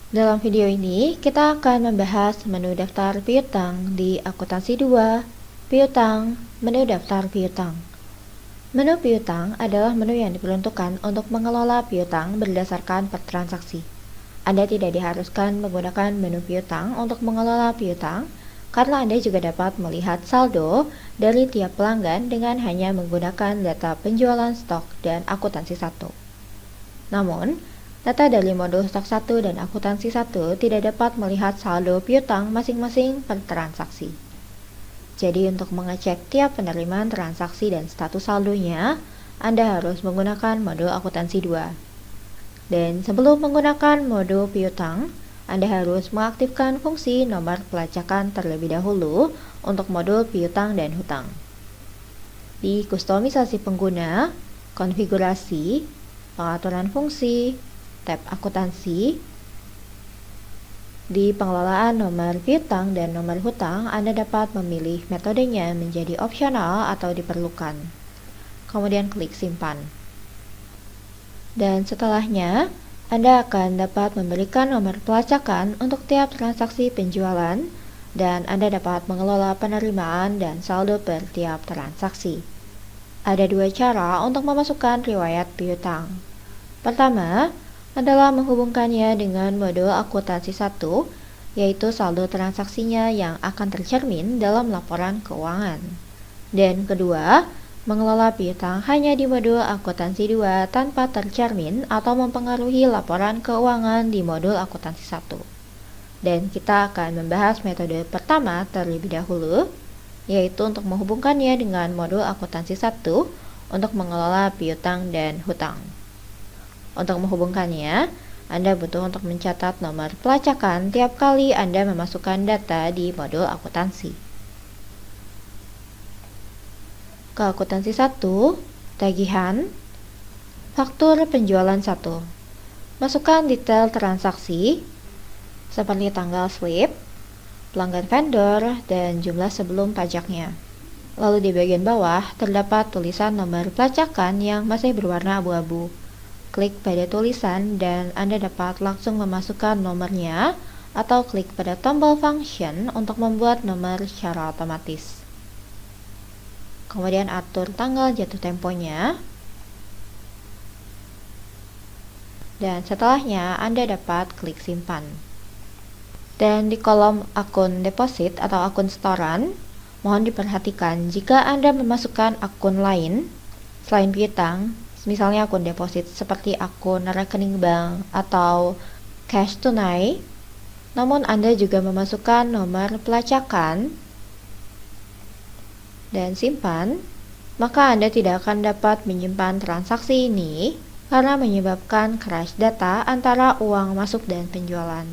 Dalam video ini, kita akan membahas menu daftar piutang di akuntansi 2, piutang, menu daftar piutang. Menu piutang adalah menu yang diperuntukkan untuk mengelola piutang berdasarkan per transaksi. Anda tidak diharuskan menggunakan menu piutang untuk mengelola piutang, karena Anda juga dapat melihat saldo dari tiap pelanggan dengan hanya menggunakan data penjualan stok dan akuntansi 1. Namun, data dari modul stok 1 dan akuntansi 1 tidak dapat melihat saldo piutang masing-masing per transaksi. Jadi untuk mengecek tiap penerimaan transaksi dan status saldonya, Anda harus menggunakan modul akuntansi 2. Dan sebelum menggunakan modul piutang, Anda harus mengaktifkan fungsi nomor pelacakan terlebih dahulu untuk modul piutang dan hutang. Di kustomisasi pengguna, konfigurasi, pengaturan fungsi, tab akuntansi. Di pengelolaan nomor piutang dan nomor hutang, Anda dapat memilih metodenya menjadi opsional atau diperlukan. Kemudian klik simpan. Dan setelahnya, Anda akan dapat memberikan nomor pelacakan untuk tiap transaksi penjualan, dan Anda dapat mengelola penerimaan dan saldo per tiap transaksi. Ada dua cara untuk memasukkan riwayat piutang. Pertama, adalah menghubungkannya dengan modul akuntansi 1, yaitu saldo transaksinya yang akan tercermin dalam laporan keuangan. Dan kedua, mengelola piutang hanya di modul akuntansi 2 tanpa tercermin atau mempengaruhi laporan keuangan di modul akuntansi 1. Dan kita akan membahas metode pertama terlebih dahulu, yaitu untuk menghubungkannya dengan modul akuntansi 1 untuk mengelola piutang dan hutang. Untuk menghubungkannya, Anda butuh untuk mencatat nomor pelacakan tiap kali Anda memasukkan data di modul akuntansi. Ke akuntansi 1, tagihan, faktur penjualan 1. Masukkan detail transaksi, seperti tanggal slip, pelanggan vendor, dan jumlah sebelum pajaknya. Lalu di bagian bawah terdapat tulisan nomor pelacakan yang masih berwarna abu-abu. Klik pada tulisan dan Anda dapat langsung memasukkan nomornya atau klik pada tombol function untuk membuat nomor secara otomatis. Kemudian atur tanggal jatuh temponya. Dan setelahnya Anda dapat klik simpan. Dan di kolom akun deposit atau akun setoran, mohon diperhatikan jika Anda memasukkan akun lain selain piutang, misalnya akun deposit seperti akun rekening bank atau cash tunai, namun Anda juga memasukkan nomor pelacakan dan simpan, maka Anda tidak akan dapat menyimpan transaksi ini karena menyebabkan crash data antara uang masuk dan penjualan.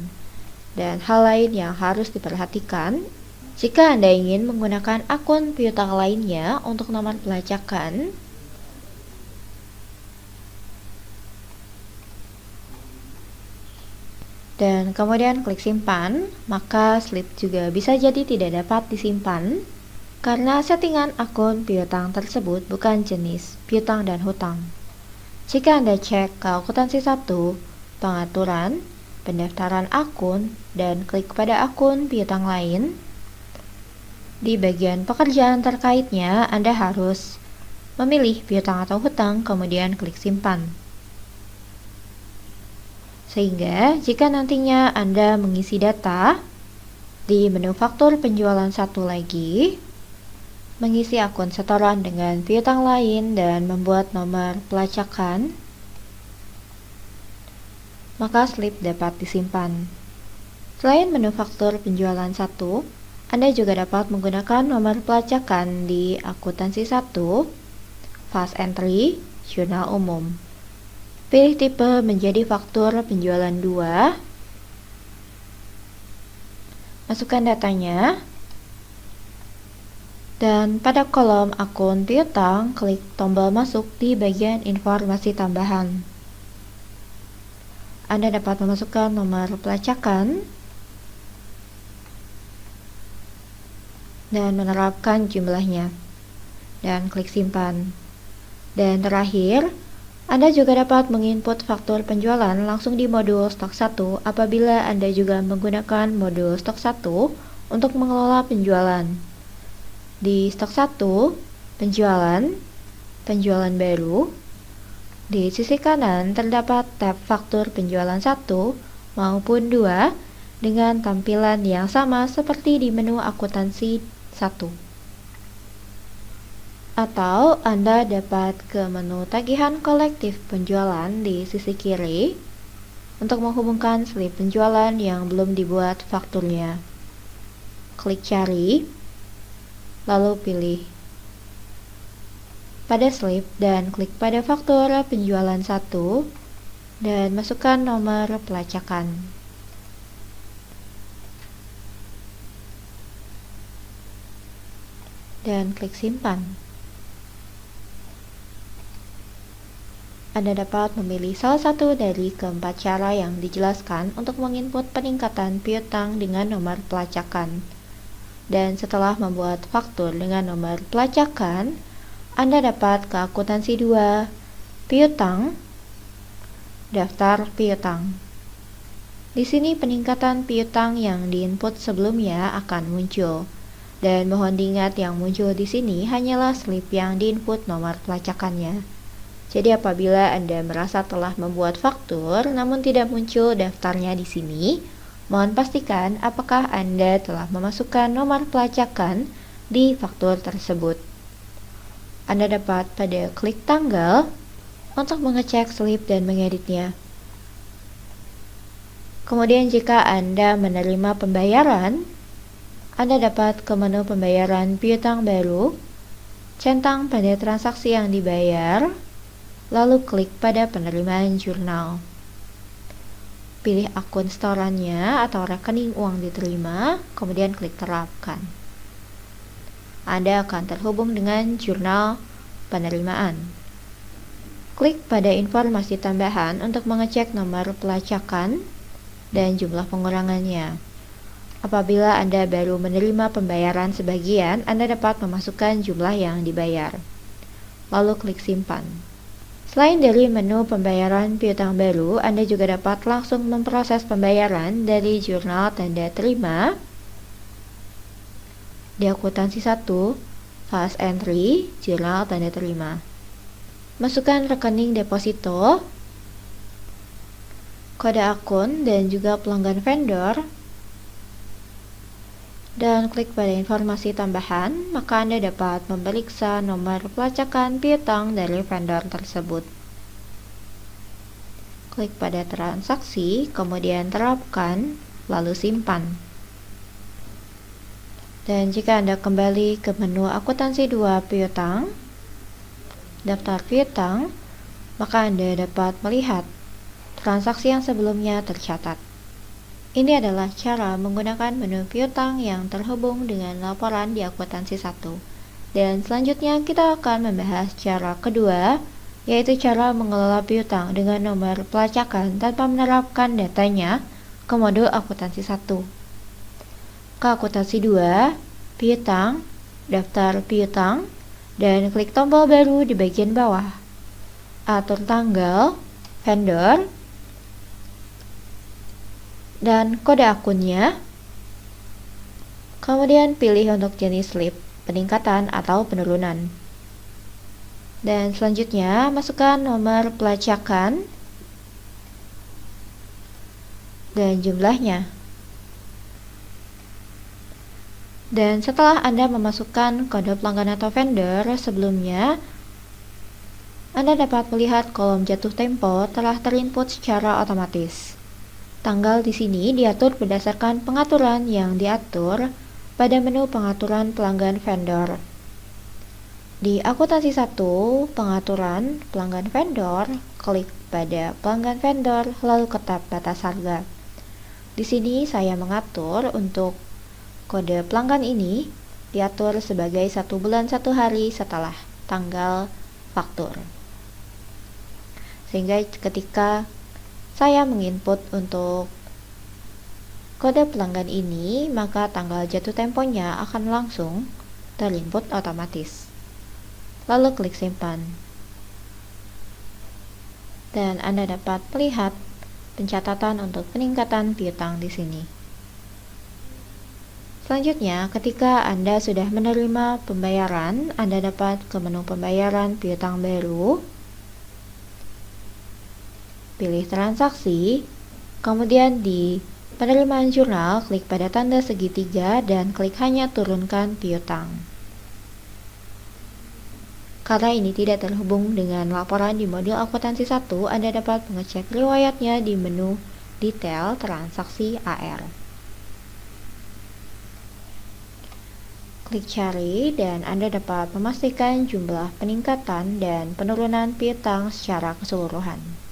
Dan hal lain yang harus diperhatikan, jika Anda ingin menggunakan akun piutang lainnya untuk nomor pelacakan, dan kemudian klik simpan, maka slip juga bisa jadi tidak dapat disimpan karena settingan akun piutang tersebut bukan jenis piutang dan hutang. Jika Anda cek ke akuntansi 1, pengaturan, pendaftaran akun, dan klik pada akun piutang lain, di bagian pekerjaan terkaitnya Anda harus memilih piutang atau hutang, kemudian klik simpan. Sehingga jika nantinya Anda mengisi data di menu faktur penjualan 1 lagi, mengisi akun setoran dengan piutang lain dan membuat nomor pelacakan, maka slip dapat disimpan. Selain menu faktur penjualan 1, Anda juga dapat menggunakan nomor pelacakan di akuntansi 1, fast entry, jurnal umum. Pilih tipe menjadi faktur penjualan 2, masukkan datanya, dan pada kolom akun piutang, klik tombol masuk di bagian informasi tambahan. Anda dapat memasukkan nomor pelacakan dan menerapkan jumlahnya, dan klik simpan. Dan terakhir, Anda juga dapat menginput faktur penjualan langsung di modul stok 1 apabila Anda juga menggunakan modul stok 1 untuk mengelola penjualan. Di stok 1, penjualan, penjualan baru. Di sisi kanan terdapat tab faktur penjualan 1 maupun 2 dengan tampilan yang sama seperti di menu akuntansi 1. Atau Anda dapat ke menu tagihan kolektif penjualan di sisi kiri untuk menghubungkan slip penjualan yang belum dibuat fakturnya. Klik cari, lalu pilih pada slip dan klik pada faktur penjualan 1 dan masukkan nomor pelacakan. Dan klik simpan. Anda dapat memilih salah satu dari keempat cara yang dijelaskan untuk menginput peningkatan piutang dengan nomor pelacakan. Dan setelah membuat faktur dengan nomor pelacakan, Anda dapat ke akuntansi 2, piutang, daftar piutang. Di sini peningkatan piutang yang diinput sebelumnya akan muncul. Dan mohon diingat yang muncul di sini hanyalah slip yang diinput nomor pelacakannya. Jadi apabila Anda merasa telah membuat faktur namun tidak muncul daftarnya di sini, mohon pastikan apakah Anda telah memasukkan nomor pelacakan di faktur tersebut. Anda dapat pada klik tanggal untuk mengecek slip dan mengeditnya. Kemudian jika Anda menerima pembayaran, Anda dapat ke menu pembayaran piutang baru, centang pada transaksi yang dibayar, lalu klik pada penerimaan jurnal. Pilih akun setorannya atau rekening uang diterima, kemudian klik terapkan. Anda akan terhubung dengan jurnal penerimaan. Klik pada informasi tambahan untuk mengecek nomor pelacakan dan jumlah pengurangannya. Apabila Anda baru menerima pembayaran sebagian, Anda dapat memasukkan jumlah yang dibayar. Lalu klik simpan. Selain dari menu pembayaran piutang baru, Anda juga dapat langsung memproses pembayaran dari jurnal tanda terima di akuntansi 1, fast entry, jurnal tanda terima. Masukkan rekening deposito, kode akun, dan juga pelanggan vendor, dan klik pada informasi tambahan, maka Anda dapat memeriksa nomor pelacakan piutang dari vendor tersebut. Klik pada transaksi, kemudian terapkan, lalu simpan. Dan jika Anda kembali ke menu akuntansi 2 piutang, daftar piutang, maka Anda dapat melihat transaksi yang sebelumnya tercatat. Ini adalah cara menggunakan menu piutang yang terhubung dengan laporan di akuntansi 1. Dan selanjutnya kita akan membahas cara kedua, yaitu cara mengelola piutang dengan nomor pelacakan tanpa menerapkan datanya ke modul akuntansi 1. Ke akuntansi 2, piutang, daftar piutang, dan klik tombol baru di bagian bawah. Atur tanggal, vendor, dan kode akunnya. Kemudian pilih untuk jenis slip, peningkatan atau penurunan. Dan selanjutnya masukkan nomor pelacakan dan jumlahnya. Dan setelah Anda memasukkan kode pelanggan atau vendor sebelumnya, Anda dapat melihat kolom jatuh tempo telah terinput secara otomatis. Tanggal di sini diatur berdasarkan pengaturan yang diatur pada menu pengaturan pelanggan vendor. Di akuntansi 1, pengaturan pelanggan vendor, klik pada pelanggan vendor lalu ke tab batas harga. Di sini saya mengatur untuk kode pelanggan ini diatur sebagai 1 bulan 1 hari setelah tanggal faktur. Sehingga ketika saya menginput untuk kode pelanggan ini, maka tanggal jatuh temponya akan langsung terinput otomatis. Lalu klik simpan. Dan Anda dapat melihat pencatatan untuk peningkatan piutang di sini. Selanjutnya, ketika Anda sudah menerima pembayaran, Anda dapat ke menu pembayaran piutang baru, pilih transaksi, kemudian di penerimaan jurnal, klik pada tanda segitiga dan klik hanya turunkan piutang. Karena ini tidak terhubung dengan laporan di modul akuntansi 1, Anda dapat mengecek riwayatnya di menu detail transaksi AR. Klik cari dan Anda dapat memastikan jumlah peningkatan dan penurunan piutang secara keseluruhan.